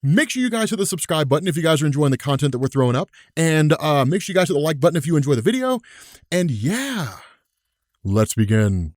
Make sure you guys hit the subscribe button if you guys are enjoying the content that we're throwing up. And make sure you guys hit the like button if you enjoy the video. And yeah, let's begin.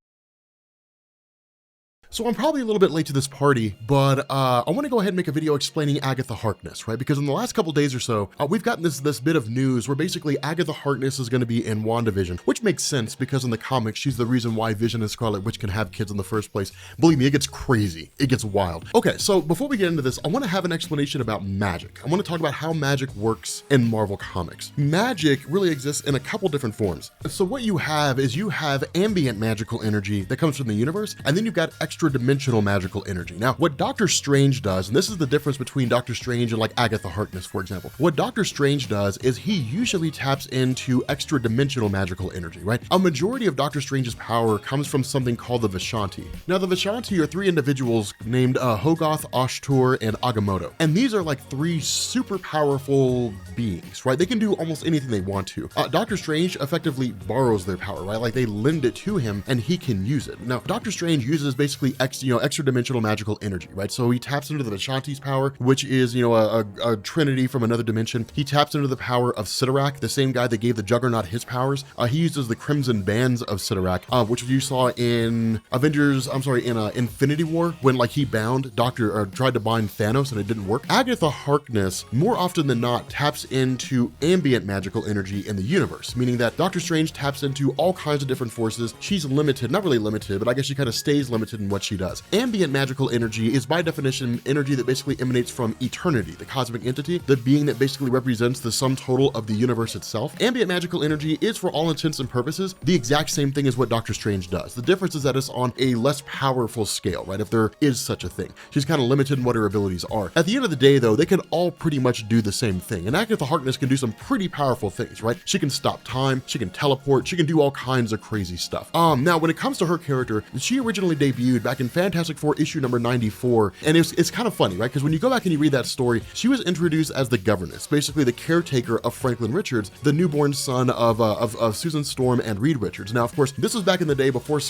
So I'm probably a little bit late to this party, but I want to go ahead and make a video explaining Agatha Harkness, right? Because in the last couple days or so, we've gotten this bit of news where basically Agatha Harkness is going to be in Wandavision, which makes sense because in the comics, she's the reason why Vision and Scarlet Witch can have kids in the first place. Believe me, it gets crazy. It gets wild. Okay, so before we get into this, I want to have an explanation about magic. I want to talk about how magic works in Marvel Comics. Magic really exists in a couple different forms. So what you have is you have ambient magical energy that comes from the universe, and then you've got extra-dimensional magical energy. Now, what Doctor Strange does, and this is the difference between Doctor Strange and like Agatha Harkness, for example. What Doctor Strange does is he usually taps into extra-dimensional magical energy, right? A majority of Doctor Strange's power comes from something called the Vishanti. Now, the Vishanti are three individuals named Hogarth, Ashtur, and Agamotto. And these are like three super powerful beings, right? They can do almost anything they want to. Doctor Strange effectively borrows their power, right? Like they lend it to him and he can use it. Now, Doctor Strange uses basically extra dimensional magical energy, right? So he taps into the Vishanti's power, which is, a trinity from another dimension. He taps into the power of Sidorak, the same guy that gave the Juggernaut his powers. He uses the Crimson Bands of Sidorak, which you saw in Infinity War, when like he bound tried to bind Thanos and it didn't work. Agatha Harkness, more often than not, taps into ambient magical energy in the universe, meaning that Doctor Strange taps into all kinds of different forces. She's limited, not really limited, but I guess she kind of stays limited in what she does. Ambient magical energy is by definition energy that basically emanates from eternity, the cosmic entity, the being that basically represents the sum total of the universe itself. Ambient magical energy is, for all intents and purposes, the exact same thing as what Doctor Strange does. The difference is that it's on a less powerful scale, right? If there is such a thing. She's kind of limited in what her abilities are. At the end of the day, though, they can all pretty much do the same thing. And Agatha Harkness can do some pretty powerful things, right? She can stop time, she can teleport, she can do all kinds of crazy stuff. Now, when it comes to her character, she originally debuted back in Fantastic Four issue number 94, and it's kind of funny, right? Because when you go back and you read that story, she was introduced as the governess, basically the caretaker of Franklin Richards, the newborn son of Susan Storm and Reed Richards. Now, of course, this was back in the day before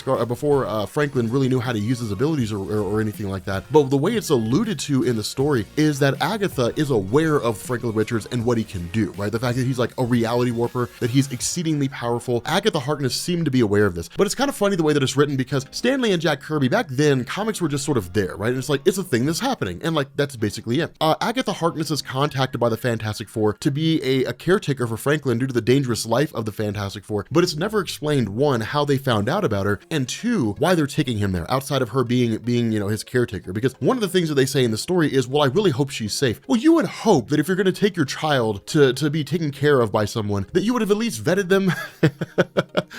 Franklin really knew how to use his abilities or anything like that. But the way it's alluded to in the story is that Agatha is aware of Franklin Richards and what he can do, right? The fact that he's like a reality warper, that he's exceedingly powerful. Agatha Harkness seemed to be aware of this, but it's kind of funny the way that it's written because Stan Lee and Jack Kirby, back then, comics were just sort of there, right? And it's like, it's a thing that's happening. And like, that's basically it. Agatha Harkness is contacted by the Fantastic Four to be a caretaker for Franklin due to the dangerous life of the Fantastic Four, but it's never explained, one, how they found out about her, and two, why they're taking him there, outside of her being his caretaker. Because one of the things that they say in the story is, well, I really hope she's safe. Well, you would hope that if you're going to take your child to be taken care of by someone, that you would have at least vetted them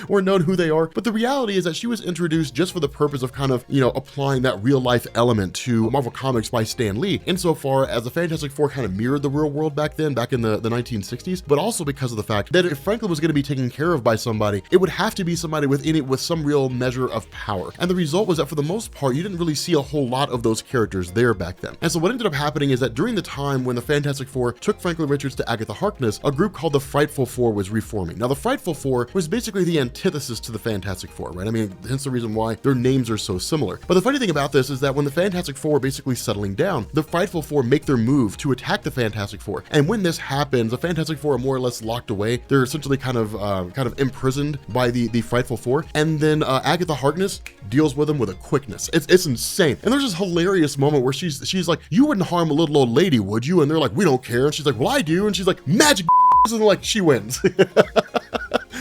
or known who they are. But the reality is that she was introduced just for the purpose of kind of, applying that real life element to Marvel Comics by Stan Lee, insofar as the Fantastic Four kind of mirrored the real world back then, back in the 1960s, but also because of the fact that if Franklin was going to be taken care of by somebody, it would have to be somebody with some real measure of power. And the result was that for the most part, you didn't really see a whole lot of those characters there back then. And so what ended up happening is that during the time when the Fantastic Four took Franklin Richards to Agatha Harkness, a group called the Frightful Four was reforming. Now, the Frightful Four was basically the antithesis to the Fantastic Four, right? I mean, hence the reason why their names are so similar. But the funny thing about this is that when the Fantastic Four are basically settling down, the Frightful Four make their move to attack the Fantastic Four. And when this happens, the Fantastic Four are more or less locked away. They're essentially kind of imprisoned by the Frightful Four. And then Agatha Harkness deals with them with a quickness. It's insane. And there's this hilarious moment where she's like, you wouldn't harm a little old lady, would you? And they're like, we don't care. And she's like, well, I do. And she's like, magic, and like she wins.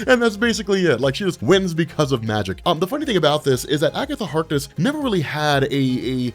And that's basically it. Like, she just wins because of magic. The funny thing about this is that Agatha Harkness never really had a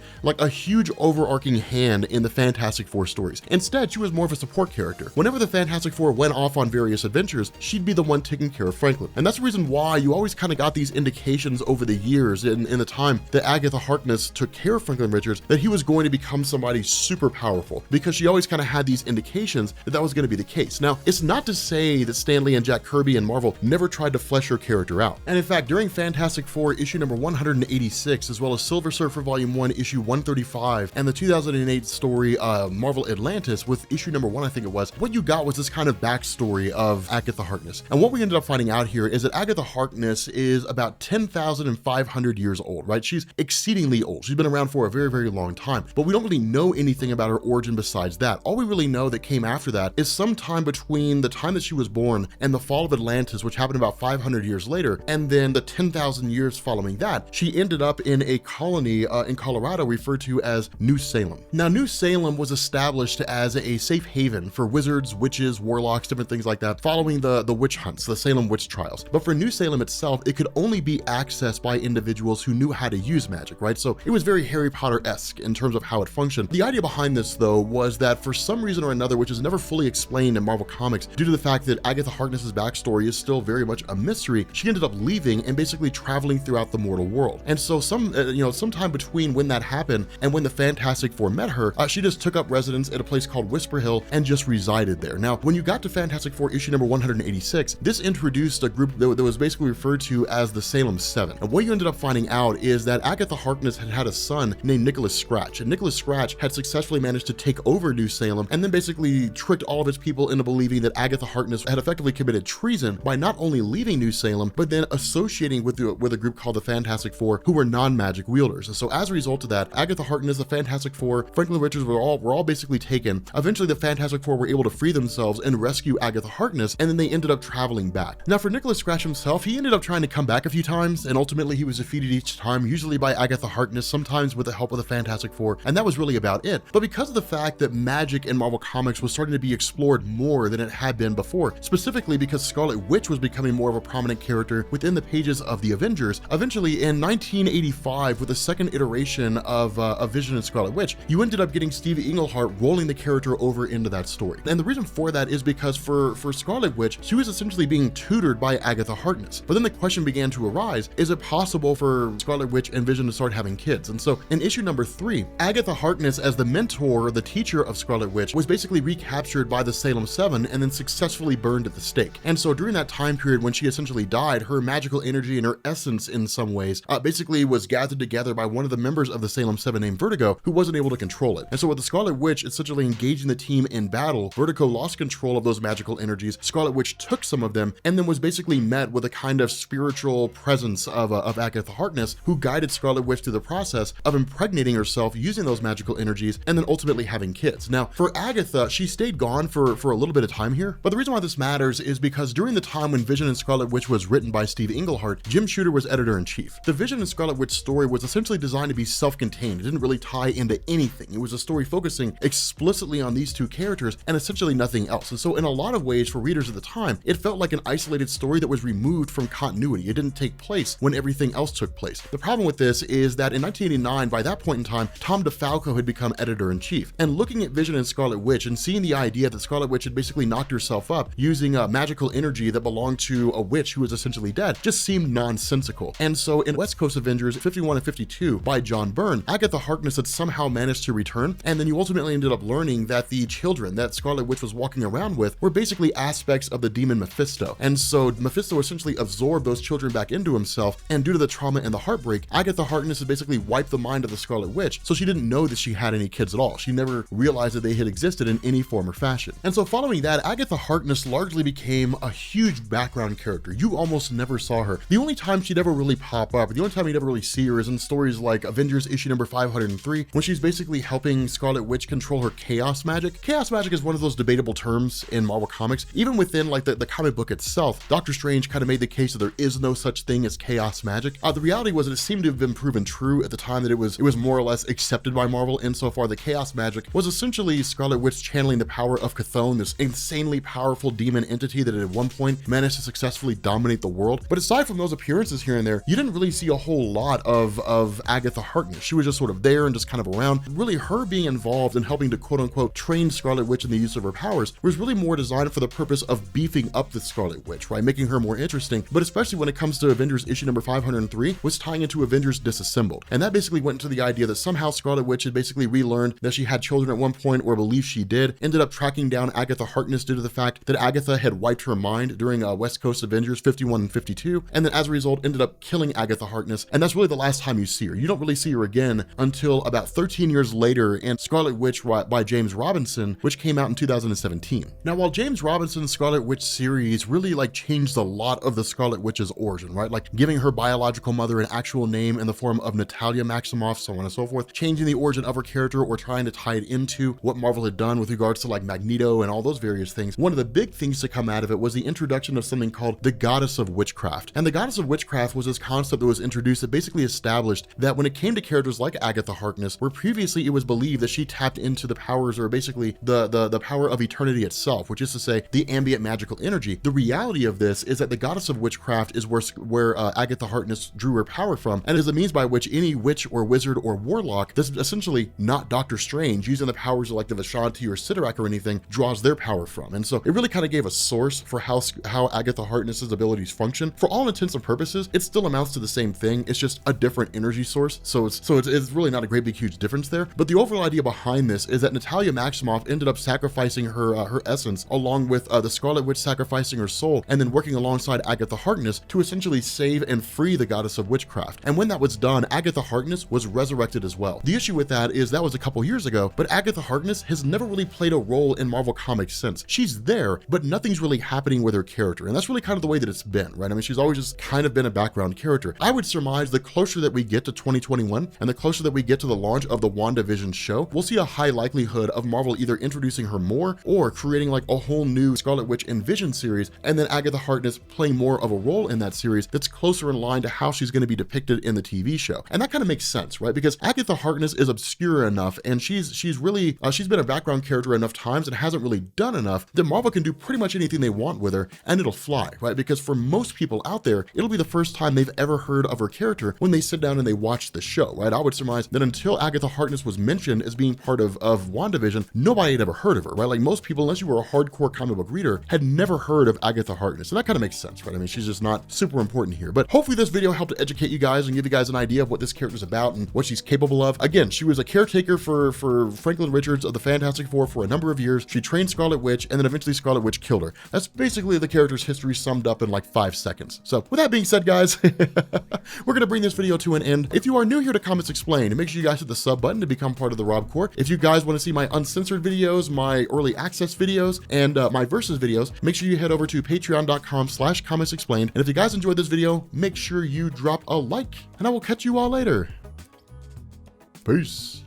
huge overarching hand in the Fantastic Four stories. Instead, she was more of a support character. Whenever the Fantastic Four went off on various adventures, she'd be the one taking care of Franklin. And that's the reason why you always kind of got these indications over the years in the time that Agatha Harkness took care of Franklin Richards that he was going to become somebody super powerful, because she always kind of had these indications that that was going to be the case. Now, it's not to say that Stan Lee and Jack Kirby and Marvel Marvel never tried to flesh her character out. And in fact, during Fantastic Four issue number 186, as well as Silver Surfer volume 1 issue 135, and the 2008 story Marvel Atlantis with issue number 1, I think it was, what you got was this kind of backstory of Agatha Harkness. And what we ended up finding out here is that Agatha Harkness is about 10,500 years old, right? She's exceedingly old. She's been around for a very, very long time, but we don't really know anything about her origin besides that. All we really know that came after that is sometime between the time that she was born and the fall of Atlantis, which happened about 500 years later, and then the 10,000 years following that, she ended up in a colony in Colorado referred to as New Salem. Now, New Salem was established as a safe haven for wizards, witches, warlocks, different things like that, following the witch hunts, the Salem witch trials. But for New Salem itself, it could only be accessed by individuals who knew how to use magic, right? So it was very Harry Potter-esque in terms of how it functioned. The idea behind this, though, was that for some reason or another, which is never fully explained in Marvel Comics, due to the fact that Agatha Harkness's backstory is still very much a mystery, she ended up leaving and basically traveling throughout the mortal world. And so sometime between when that happened and when the Fantastic Four met her, she just took up residence at a place called Whisper Hill and just resided there. Now, when you got to Fantastic Four issue number 186, this introduced a group that was basically referred to as the Salem 7. And what you ended up finding out is that Agatha Harkness had a son named Nicholas Scratch, and Nicholas Scratch had successfully managed to take over New Salem and then basically tricked all of its people into believing that Agatha Harkness had effectively committed treason by not only leaving New Salem, but then associating with a group called the Fantastic Four, who were non-magic wielders. And so as a result of that, Agatha Harkness, the Fantastic Four, Franklin Richards were all basically taken. Eventually, the Fantastic Four were able to free themselves and rescue Agatha Harkness, and then they ended up traveling back. Now, for Nicholas Scratch himself, he ended up trying to come back a few times, and ultimately he was defeated each time, usually by Agatha Harkness, sometimes with the help of the Fantastic Four, and that was really about it. But because of the fact that magic in Marvel Comics was starting to be explored more than it had been before, specifically because Scarlet Witch was becoming more of a prominent character within the pages of the Avengers, eventually in 1985, with the second iteration of Vision and Scarlet Witch, you ended up getting Steve Englehart rolling the character over into that story. And the reason for that is because for Scarlet Witch, she was essentially being tutored by Agatha Harkness. But then the question began to arise, is it possible for Scarlet Witch and Vision to start having kids? And so in issue number 3, Agatha Harkness, as the mentor, the teacher of Scarlet Witch, was basically recaptured by the Salem 7 and then successfully burned at the stake. And so during that time period when she essentially died, her magical energy and her essence in some ways basically was gathered together by one of the members of the Salem 7 named Vertigo, who wasn't able to control it. And so with the Scarlet Witch essentially engaging the team in battle, Vertigo lost control of those magical energies, Scarlet Witch took some of them, and then was basically met with a kind of spiritual presence of Agatha Harkness, who guided Scarlet Witch through the process of impregnating herself using those magical energies and then ultimately having kids. Now, for Agatha, she stayed gone for a little bit of time here, but the reason why this matters is because during the time when Vision and Scarlet Witch was written by Steve Englehart, Jim Shooter was editor-in-chief. The Vision and Scarlet Witch story was essentially designed to be self-contained. It didn't really tie into anything. It was a story focusing explicitly on these two characters and essentially nothing else. And so in a lot of ways, for readers at the time, it felt like an isolated story that was removed from continuity. It didn't take place when everything else took place. The problem with this is that in 1989, by that point in time, Tom DeFalco had become editor-in-chief. And looking at Vision and Scarlet Witch and seeing the idea that Scarlet Witch had basically knocked herself up using magical energy that belonged to a witch who was essentially dead just seemed nonsensical. And so in West Coast Avengers 51 and 52 by John Byrne, Agatha Harkness had somehow managed to return, and then you ultimately ended up learning that the children that Scarlet Witch was walking around with were basically aspects of the demon Mephisto. And so Mephisto essentially absorbed those children back into himself, and due to the trauma and the heartbreak, Agatha Harkness had basically wiped the mind of the Scarlet Witch, so she didn't know that she had any kids at all. She never realized that they had existed in any form or fashion. And so following that, Agatha Harkness largely became a huge background character. You almost never saw her. The only time she'd ever really pop up, the only time you'd ever really see her is in stories like Avengers issue number 503, when she's basically helping Scarlet Witch control her chaos magic. Chaos magic is one of those debatable terms in Marvel Comics. Even within like the comic book itself, Doctor Strange kind of made the case that there is no such thing as chaos magic. The reality was that it seemed to have been proven true at the time that it was more or less accepted by Marvel, insofar that chaos magic was essentially Scarlet Witch channeling the power of Chthon, this insanely powerful demon entity that at one point managed to successfully dominate the world. But aside from those appearances here and there, you didn't really see a whole lot of Agatha Harkness. She was just sort of there and just kind of around. Really, her being involved in helping to quote unquote train Scarlet Witch in the use of her powers was really more designed for the purpose of beefing up the Scarlet Witch, right? Making her more interesting. But especially when it comes to Avengers issue number 503, was tying into Avengers Disassembled. And that basically went into the idea that somehow Scarlet Witch had basically relearned that she had children at one point, or believed she did, ended up tracking down Agatha Harkness due to the fact that Agatha had wiped her mind during West Coast Avengers 51 and 52, and then as a result ended up killing Agatha Harkness, and that's really the last time you see her. You don't really see her again until about 13 years later in Scarlet Witch by James Robinson, which came out in 2017. Now, while James Robinson's Scarlet Witch series really like changed a lot of the Scarlet Witch's origin, right? Like giving her biological mother an actual name in the form of Natalia Maximoff, so on and so forth, changing the origin of her character or trying to tie it into what Marvel had done with regards to like Magneto and all those various things. One of the big things to come out of it was the introduction of something called the Goddess of Witchcraft. And the Goddess of Witchcraft was this concept that was introduced that basically established that when it came to characters like Agatha Harkness, where previously it was believed that she tapped into the powers, or basically the power of eternity itself, which is to say the ambient magical energy. The reality of this is that the Goddess of Witchcraft is where Agatha Harkness drew her power from, and is the means by which any witch or wizard or warlock that's essentially not Doctor Strange using the powers of like the Vishanti or Sidorak or anything draws their power from. And so it really kind of gave a source for how Agatha Harkness's abilities function. For all intents and purposes, it still amounts to the same thing. It's just a different energy source. So it's really not a great big huge difference there. But the overall idea behind this is that Natalia Maximoff ended up sacrificing her essence, along with the Scarlet Witch sacrificing her soul, and then working alongside Agatha Harkness to essentially save and free the Goddess of Witchcraft. And when that was done, Agatha Harkness was resurrected as well. The issue with that is that was a couple years ago, but Agatha Harkness has never really played a role in Marvel Comics since. She's there, but nothing's really happening with her character. And that's really kind of the way that it's been, right? I mean, she's always just kind of been a background character. I would surmise the closer that we get to 2021 and the closer that we get to the launch of the WandaVision show, we'll see a high likelihood of Marvel either introducing her more or creating like a whole new Scarlet Witch and Vision series, and then Agatha Harkness playing more of a role in that series that's closer in line to how she's going to be depicted in the TV show. And that kind of makes sense, right? Because Agatha Harkness is obscure enough, and she's really she's been a background character enough times and hasn't really done enough that Marvel can do pretty much anything they want with her and it'll fly, right? Because for most people out there, it'll be the first time they've ever heard of her character when they sit down and they watch the show, right? I would surmise that until Agatha Harkness was mentioned as being part of WandaVision, nobody had ever heard of her, right? Like most people, unless you were a hardcore comic book reader, had never heard of Agatha Harkness. And that kind of makes sense, right? I mean, she's just not super important here. But hopefully this video helped to educate you guys and give you guys an idea of what this character's about and what she's capable of. Again, she was a caretaker for Franklin Richards of the Fantastic Four for a number of years. She trained Scarlet Witch, and then eventually Scarlet Witch killed her. That's basically the character's history summed up in like 5 seconds. So with that being said, guys, we're going to bring this video to an end. If you are new here to Comics Explained, make sure you guys hit the sub button to become part of the Rob Corps. If you guys want to see my uncensored videos, my early access videos, and my versus videos, make sure you head over to patreon.com/Comics Explained. And if you guys enjoyed this video, make sure you drop a like, and I will catch you all later. Peace.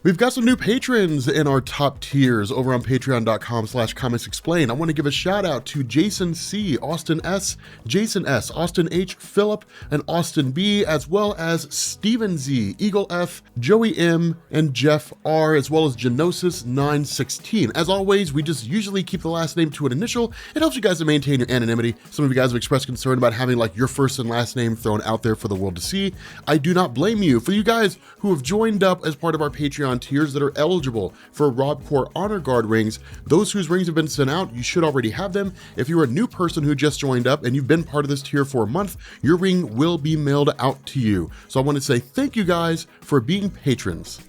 We've got some new patrons in our top tiers over on patreon.com/Comics Explained. I want to give a shout out to Jason C, Austin S, Jason S, Austin H, Philip, and Austin B, as well as Steven Z, Eagle F, Joey M, and Jeff R, as well as Genosis 916. As always, we just usually keep the last name to an initial. It helps you guys to maintain your anonymity. Some of you guys have expressed concern about having like your first and last name thrown out there for the world to see. I do not blame you. For you guys who have joined up as part of our Patreon tiers that are eligible for Rob Corps Honor Guard rings, those whose rings have been sent out, you should already have them. If you're a new person who just joined up and you've been part of this tier for a month, your ring will be mailed out to you. So I want to say thank you guys for being patrons.